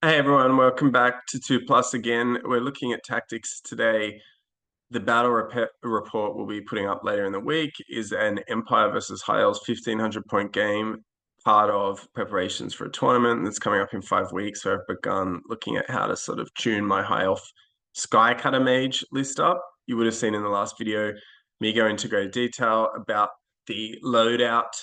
Hey everyone, welcome back to 2 Plus again. We're looking at tactics today. The report we'll be putting up later in the week is an Empire versus High Elves 1500 point game, part of preparations for a tournament that's coming up in 5 weeks. So I've begun looking at how to sort of tune my High Elf Skycutter Mage list up. You would have seen in the last video me go into greater detail about the loadout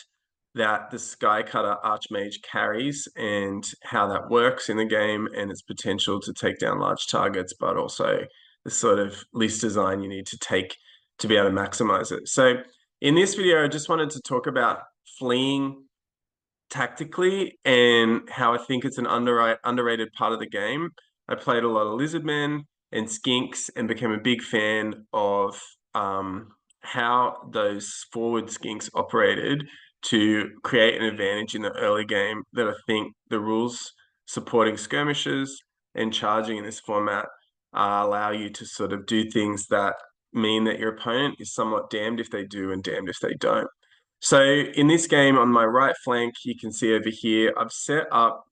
that the Skycutter Archmage carries and how that works in the game and its potential to take down large targets, but also the sort of list design you need to take to be able to maximize it. So in this video, I just wanted to talk about fleeing tactically and how I think it's an underrated part of the game. I played a lot of Lizardmen and Skinks and became a big fan of how those forward Skinks operated to create an advantage in the early game that I think the rules supporting skirmishes and charging in this format allow you to sort of do things that mean that your opponent is somewhat damned if they do and damned if they don't. So in this game on my right flank, you can see over here, I've set up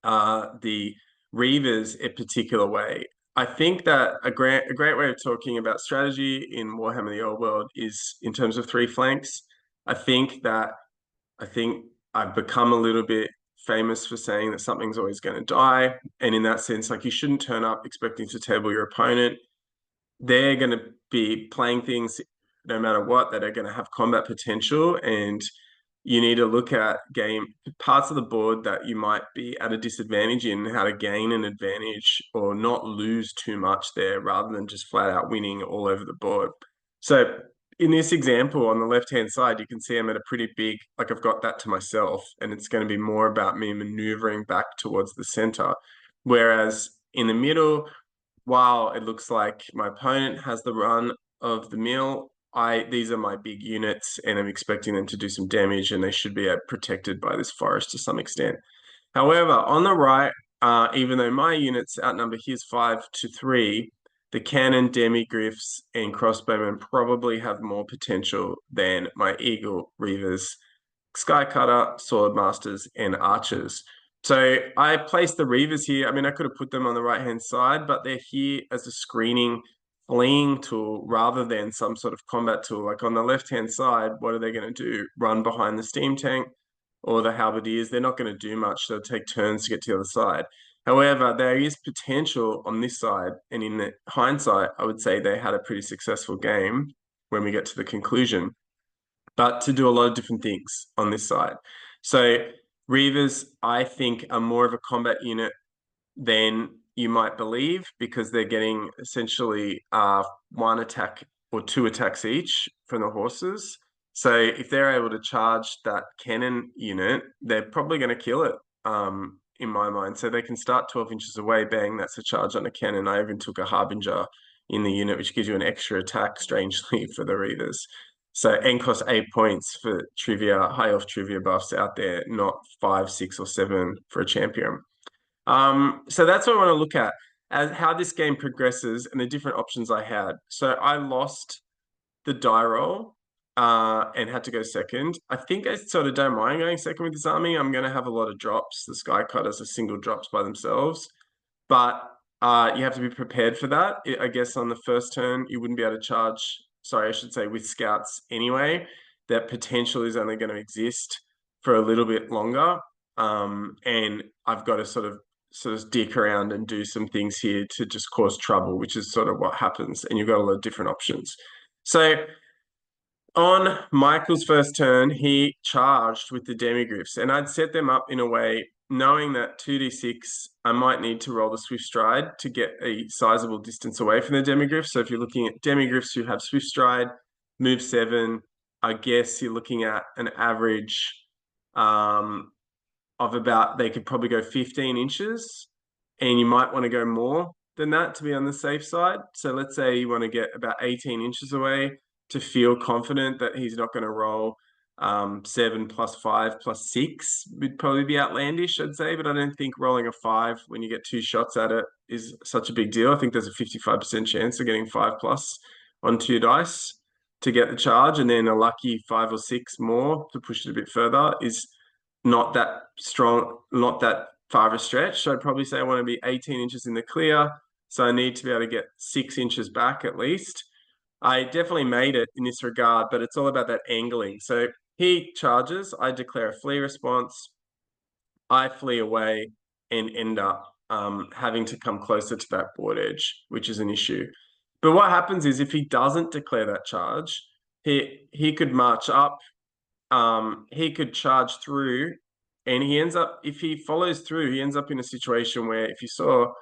the Reavers a particular way. I think that a great way of talking about strategy in Warhammer the Old World is in terms of three flanks. I think that I think I've become a little bit famous for saying that something's always going to die. And in that sense, like you shouldn't turn up expecting to table your opponent. They're going to be playing things no matter what that are going to have combat potential. And you need to look at game parts of the board that you might be at a disadvantage in, how to gain an advantage or not lose too much there rather than just flat out winning all over the board. So in this example on the left-hand side, you can see I'm at a pretty big, like I've got that to myself, and it's going to be more about me maneuvering back towards the center. Whereas in the middle, while it looks like my opponent has the run of the mill, these are my big units, and I'm expecting them to do some damage, and they should be protected by this forest to some extent. However, on the right, even though my units outnumber his 5-3, the cannon, demigryphs, and crossbowmen probably have more potential than my eagle, reavers, skycutter, swordmasters, and archers. So I placed the reavers here. I mean, I could have put them on the right-hand side, but they're here as a screening fleeing tool rather than some sort of combat tool. Like on the left-hand side, what are they going to do? Run behind the steam tank or the halberdiers? They're not going to do much. They'll take turns to get to the other side. However, there is potential on this side, and in the hindsight, I would say they had a pretty successful game when we get to the conclusion, but to do a lot of different things on this side. So Reavers, I think, are more of a combat unit than you might believe because they're getting essentially one attack or two attacks each from the horses. So if they're able to charge that cannon unit, they're probably going to kill it, in my mind. So they can start 12 inches away, bang, that's a charge on a cannon. I even took a Harbinger in the unit, which gives you an extra attack, strangely, for the Reavers. So and costs 8 points for trivia, high elf trivia buffs out there, not 5, 6, or 7 for a champion. So that's what I want to look at as how this game progresses and the different options I had. So I lost the die roll and had to go second. I think I sort of don't mind going second with this army. I'm going to have a lot of drops. The Skycutters are single drops by themselves, but you have to be prepared for that. I guess on the first turn, you wouldn't be able to charge, sorry, I should say with scouts anyway. That potential is only going to exist for a little bit longer. And I've got to sort of dick around and do some things here to just cause trouble, which is sort of what happens. And you've got a lot of different options. So on Michael's first turn, he charged with the demigryphs, and I'd set them up in a way knowing that 2d6, I might need to roll the swift stride to get a sizable distance away from the demigryphs. So if you're looking at demigryphs who have swift stride, move 7, I guess you're looking at an average of about, they could probably go 15 inches, and you might want to go more than that to be on the safe side. So let's say you want to get about 18 inches away to feel confident that he's not going to roll 7 plus 5 plus 6 would probably be outlandish, I'd say. But I don't think rolling a 5 when you get 2 shots at it is such a big deal. I think there's a 55% chance of getting 5 plus on 2 dice to get the charge, and then a lucky 5 or 6 more to push it a bit further is not that strong, not that farther stretch. So I'd probably say I want to be 18 inches in the clear. So I need to be able to get 6 inches back at least. I definitely made it in this regard, but it's all about that angling. So he charges, I declare a flee response, I flee away and end up having to come closer to that board edge, which is an issue. But what happens is if he doesn't declare that charge, he could march up, he could charge through, and he ends up, if he follows through, he ends up in a situation where, if you saw,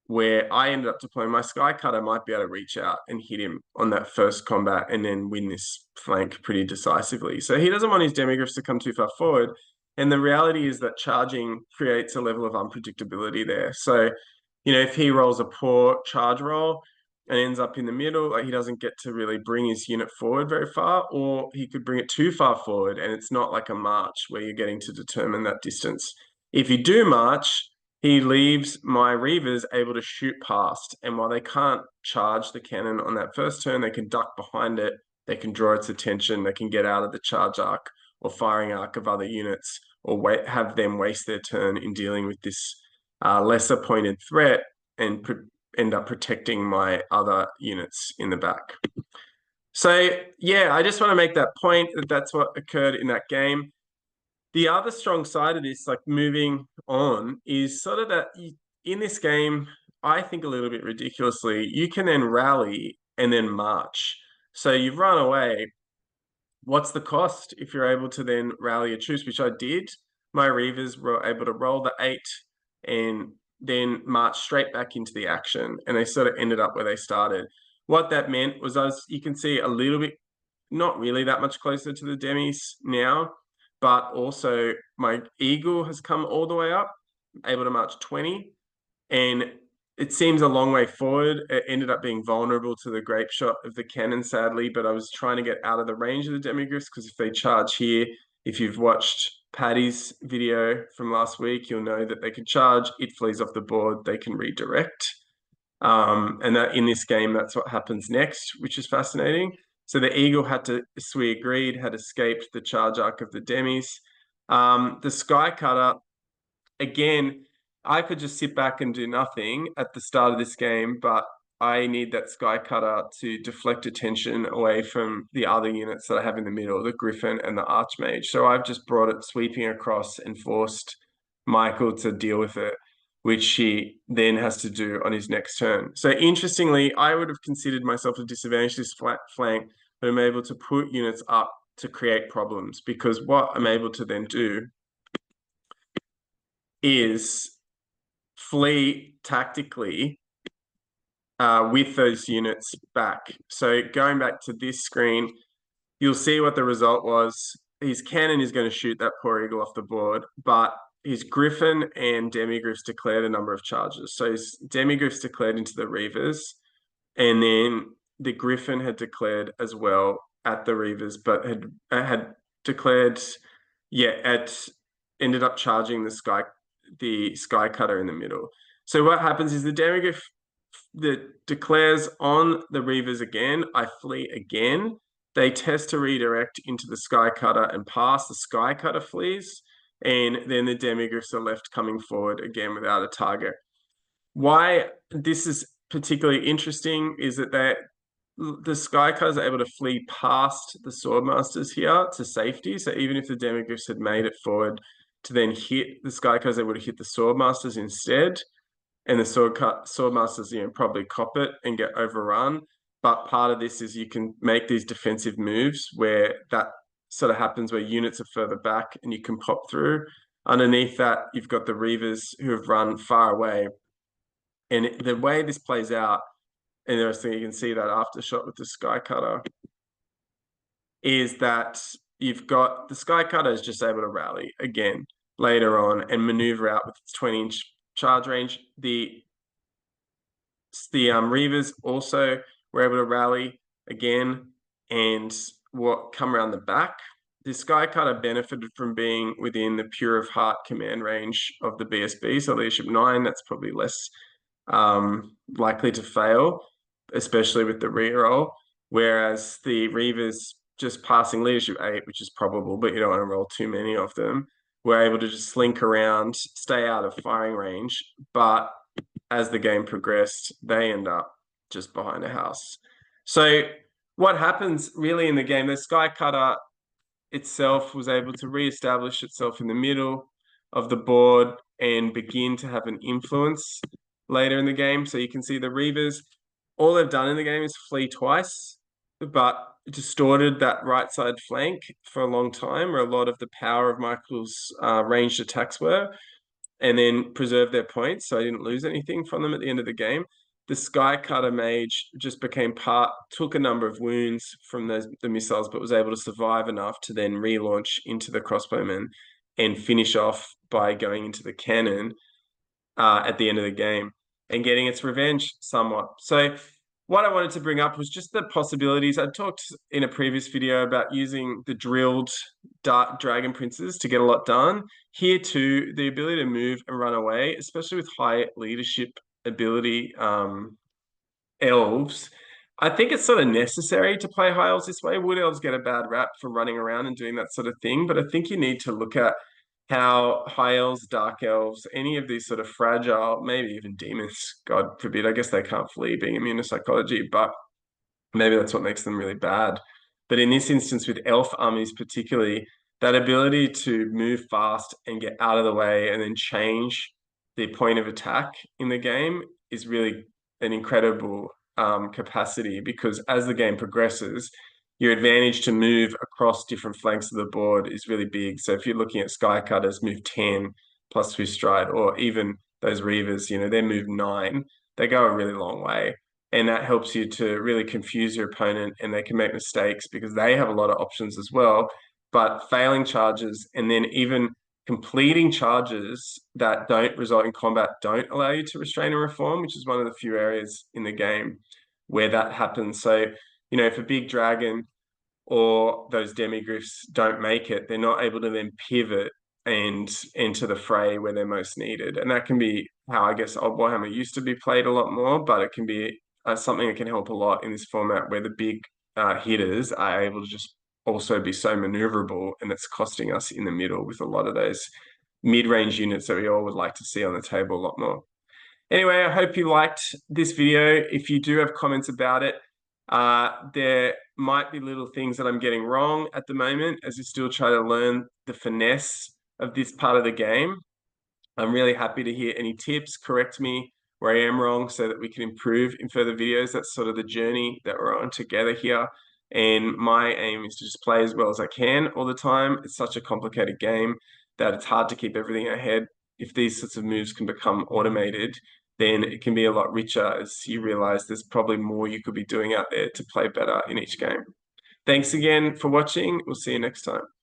where I ended up deploying my Sky Cutter, might be able to reach out and hit him on that first combat and then win this flank pretty decisively. So he doesn't want his Demigryphs to come too far forward. And the reality is that charging creates a level of unpredictability there. So, if he rolls a poor charge roll and ends up in the middle, like, he doesn't get to really bring his unit forward very far, or he could bring it too far forward and it's not like a march where you're getting to determine that distance. If you do march, he leaves my Reavers able to shoot past, and while they can't charge the cannon on that first turn, they can duck behind it, they can draw its attention, they can get out of the charge arc or firing arc of other units, or have them waste their turn in dealing with this lesser pointed threat and end up protecting my other units in the back. So yeah, I just want to make that point that that's what occurred in that game. The other strong side of this, like moving on, is sort of that in this game, I think a little bit ridiculously, you can then rally and then march. So you've run away. What's the cost if you're able to then rally a truce, which I did? My Reavers were able to roll the 8 and then march straight back into the action, and they sort of ended up where they started. What that meant was you can see a little bit, not really that much closer to the demis now, but also my Eagle has come all the way up, able to march 20, and it seems a long way forward. It ended up being vulnerable to the grape shot of the cannon, sadly, but I was trying to get out of the range of the Demigryphs, because if they charge here, if you've watched Paddy's video from last week, you'll know that they can charge, it flees off the board, they can redirect. And that in this game, that's what happens next, which is fascinating. So the Eagle had to, as we agreed, had escaped the charge arc of the demis. The Sky Cutter, again, I could just sit back and do nothing at the start of this game, but I need that Sky Cutter to deflect attention away from the other units that I have in the middle, the Griffin and the Archmage. So I've just brought it sweeping across and forced Michael to deal with it, which he then has to do on his next turn. So interestingly, I would have considered myself a disadvantage this flank, but I'm able to put units up to create problems, because what I'm able to then do is flee tactically with those units back. So going back to this screen, you'll see what the result was. His cannon is going to shoot that poor Eagle off the board, but his Griffin and Demigryphs declared a number of charges. So his Demigryphs declared into the Reavers, and then the Griffin had declared as well at the Reavers, but had declared, ended up charging the Sky Cutter in the middle. So what happens is the Demigryph that declares on the Reavers again, I flee again. They test to redirect into the Sky Cutter and pass. The Sky Cutter flees, and then the Demigryphs are left coming forward again without a target. Why this is particularly interesting is that the Sky Cutters are able to flee past the Swordmasters here to safety. So even if the Demigryphs had made it forward to then hit the Sky Cutters, they would have hit the Swordmasters instead. And the Swordmasters, probably cop it and get overrun. But part of this is you can make these defensive moves where that sort of happens, where units are further back and you can pop through. Underneath that, you've got the Reavers who have run far away. And the way this plays out, and you can see that aftershot with the Sky Cutter, is that you've got the Sky Cutter is just able to rally again later on and maneuver out with its 20-inch charge range. The Reavers also were able to rally again and come around the back. The Sky Cutter benefited from being within the Pure of Heart command range of the BSB, so Leadership 9, that's probably less likely to fail, especially with the reroll, whereas the Reavers just passing Leadership 8, which is probable, but you don't want to roll too many of them, were able to just slink around, stay out of firing range. But as the game progressed, they end up just behind a house. So what happens really in the game, the Sky Cutter itself was able to re-establish itself in the middle of the board and begin to have an influence later in the game. So you can see the Reavers, all they've done in the game is flee twice, but distorted that right side flank for a long time, where a lot of the power of Michael's ranged attacks were, and then preserved their points, so I didn't lose anything from them at the end of the game. The Sky Cutter Mage just became took a number of wounds from the missiles, but was able to survive enough to then relaunch into the Crossbowmen and finish off by going into the cannon at the end of the game and getting its revenge somewhat. So what I wanted to bring up was just the possibilities. I talked in a previous video about using the drilled Dark Dragon Princes to get a lot done. Here too, the ability to move and run away, especially with high leadership ability elves, I think it's sort of necessary to play high elves this way. Wood elves get a bad rap for running around and doing that sort of thing, but I think you need to look at how high elves, dark elves, any of these sort of fragile, maybe even demons, God forbid, I guess they can't flee being immune to psychology, but maybe that's what makes them really bad. But in this instance, with elf armies particularly, that ability to move fast and get out of the way and then change the point of attack in the game is really an incredible capacity, because as the game progresses, your advantage to move across different flanks of the board is really big. So if you're looking at Sky Cutters, move 10 plus Swift Stride, or even those Reavers, they move 9, they go a really long way. And that helps you to really confuse your opponent, and they can make mistakes because they have a lot of options as well. But failing charges and then even completing charges that don't result in combat don't allow you to restrain and reform, which is one of the few areas in the game where that happens. So, if a big dragon or those demigryphs don't make it, they're not able to then pivot and enter the fray where they're most needed. And that can be how, I guess, Old Warhammer used to be played a lot more, but it can be something that can help a lot in this format where the big hitters are able to just also be so maneuverable, and it's costing us in the middle with a lot of those mid-range units that we all would like to see on the table a lot more. Anyway, I hope you liked this video. If you do have comments about it, there might be little things that I'm getting wrong at the moment as you still try to learn the finesse of this part of the game. I'm really happy to hear any tips, correct me where I am wrong so that we can improve in further videos. That's sort of the journey that we're on together here. And my aim is to just play as well as I can all the time. It's such a complicated game that it's hard to keep everything ahead. If these sorts of moves can become automated, then it can be a lot richer as you realize there's probably more you could be doing out there to play better in each game. Thanks again for watching. We'll see you next time.